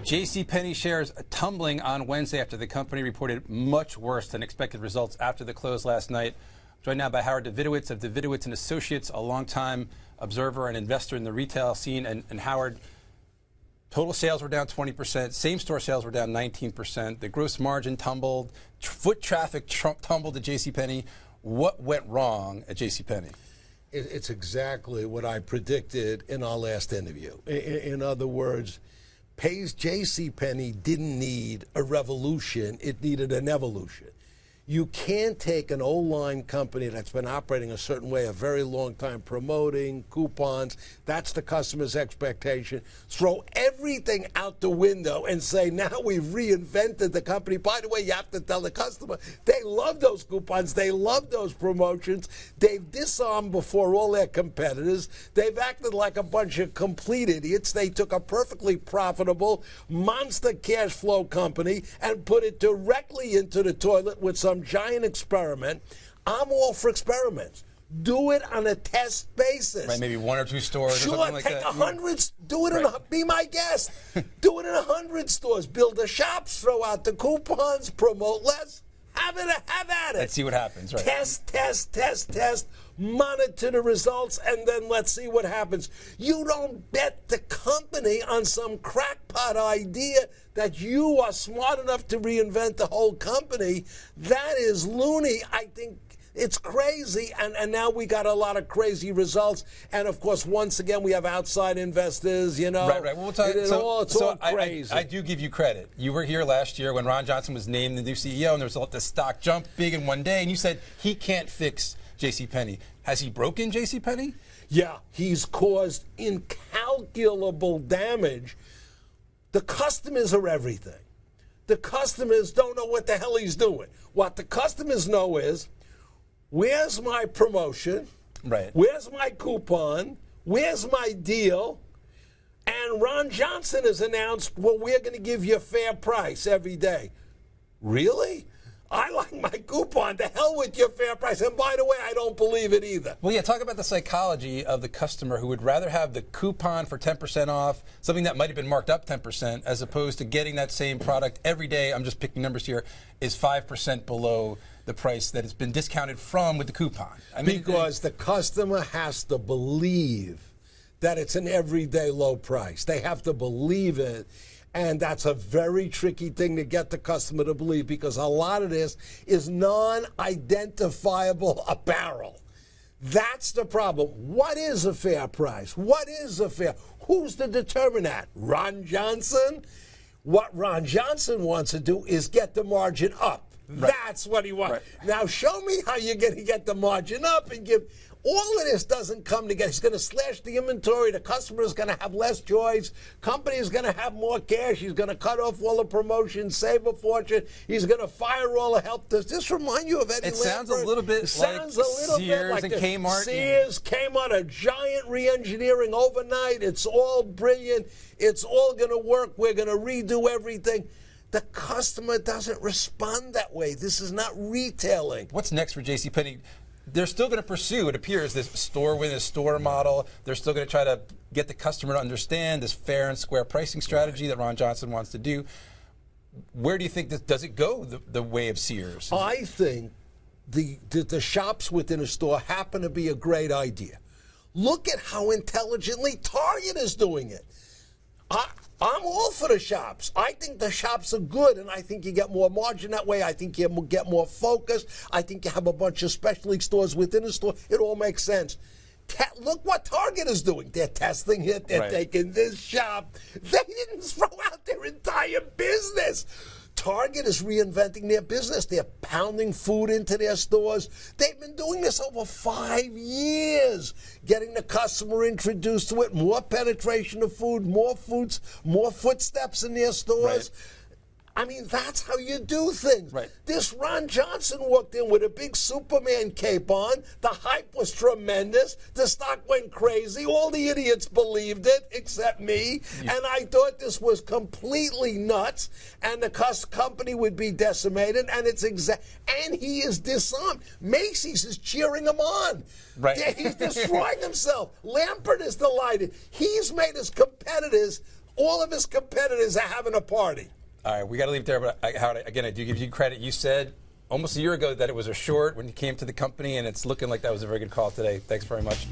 JC Penney shares tumbling on Wednesday after the company reported much worse than expected results after the close last night. I'm joined now by Howard Davidowitz of Davidowitz Associates, a longtime observer and investor in the retail scene. And Howard, total sales were down 20%. Same-store sales were down 19%. The gross margin tumbled. Foot traffic tumbled at JC Penney. What went wrong at JC Penney? It's exactly what I predicted in our last interview. In other words, JC Penney didn't need a revolution, it needed an evolution. You can't take an old-line company that's been operating a certain way a very long time, promoting coupons, that's the customer's expectation, throw everything out the window and say, now we've reinvented the company. By the way, you have to tell the customer, they love those coupons, they love those promotions, they've disarmed before all their competitors, they've acted like a bunch of complete idiots. They took a perfectly profitable monster cash flow company and put it directly into the toilet with some giant experiment. I'm all for experiments. Do it on a test basis. Right, maybe 1 or 2 stores or something like that. Sure, take 100, do it be my guest. Do it in 100 stores. Build the shops, throw out the coupons, promote less. Have at it. Let's see what happens, right? Test, monitor the results, and then let's see what happens. You don't bet the company on some crackpot idea that you are smart enough to reinvent the whole company. That is loony. I think it's crazy, and now we got a lot of crazy results. And, of course, once again, we have outside investors, you know. Right. Well, it's all crazy. I do give you credit. You were here last year when Ron Johnson was named the new CEO, and there was the stock jump big in one day, and you said he can't fix JC Penney. Has he broken JC Penney? Yeah, he's caused incalculable damage. The customers are everything. The customers don't know what the hell he's doing. What the customers know is, where's my promotion? Right. Where's my coupon? Where's my deal? And Ron Johnson has announced, well, we're going to give you a fair price every day. Really? I like my coupon. To hell with your fair price. And by the way, I don't believe it either. Well, yeah, talk about the psychology of the customer who would rather have the coupon for 10% off, something that might have been marked up 10%, as opposed to getting that same product every day, I'm just picking numbers here, is 5% below the price that it's been discounted from with the coupon. I mean, because the customer has to believe that it's an everyday low price. They have to believe it. And that's a very tricky thing to get the customer to believe, because a lot of this is non-identifiable apparel. That's the problem. What is a fair price? What is a fair? Who's to determine that? Ron Johnson? What Ron Johnson wants to do is get the margin up. Right. That's what he wants. Right. Now show me how you're going to get the margin up and give. All of this doesn't come together. He's going to slash the inventory. The customer is going to have less choice. Company is going to have more cash. He's going to cut off all the promotions, save a fortune. He's going to fire all the help. Does this remind you of Eddie Lambert? Sounds a little bit like Sears and Kmart. Sears, Kmart, a giant re-engineering overnight. It's all brilliant. It's all going to work. We're going to redo everything. The customer doesn't respond that way. This is not retailing. What's next for JC Penney? They're still going to pursue, it appears, this store within a store model. They're still going to try to get the customer to understand this fair and square pricing strategy that Ron Johnson wants to do. Where do you think does it go the way of Sears? I think the shops within a store happen to be a great idea. Look at how intelligently Target is doing it. I'm all for the shops. I think the shops are good, and I think you get more margin that way. I think you get more focus. I think you have a bunch of specialty stores within a store. It all makes sense. Look what Target is doing. They're testing it. They're taking this shop. They didn't throw out their entire business. Target is reinventing their business. They're pounding food into their stores. They've been doing this over 5 years, getting the customer introduced to it, more penetration of food, more footsteps in their stores. Right. I mean, that's how you do things. Right. This Ron Johnson walked in with a big Superman cape on. The hype was tremendous. The stock went crazy. All the idiots believed it, except me. Yeah. And I thought this was completely nuts, and the company would be decimated. And and he is disarmed. Macy's is cheering him on. Right. He's destroying himself. Lambert is delighted. He's made his competitors All of his competitors are having a party. All right, we got to leave it there. But Howard, again, I do give you credit. You said almost a year ago that it was a short when you came to the company, and it's looking like that was a very good call today. Thanks very much.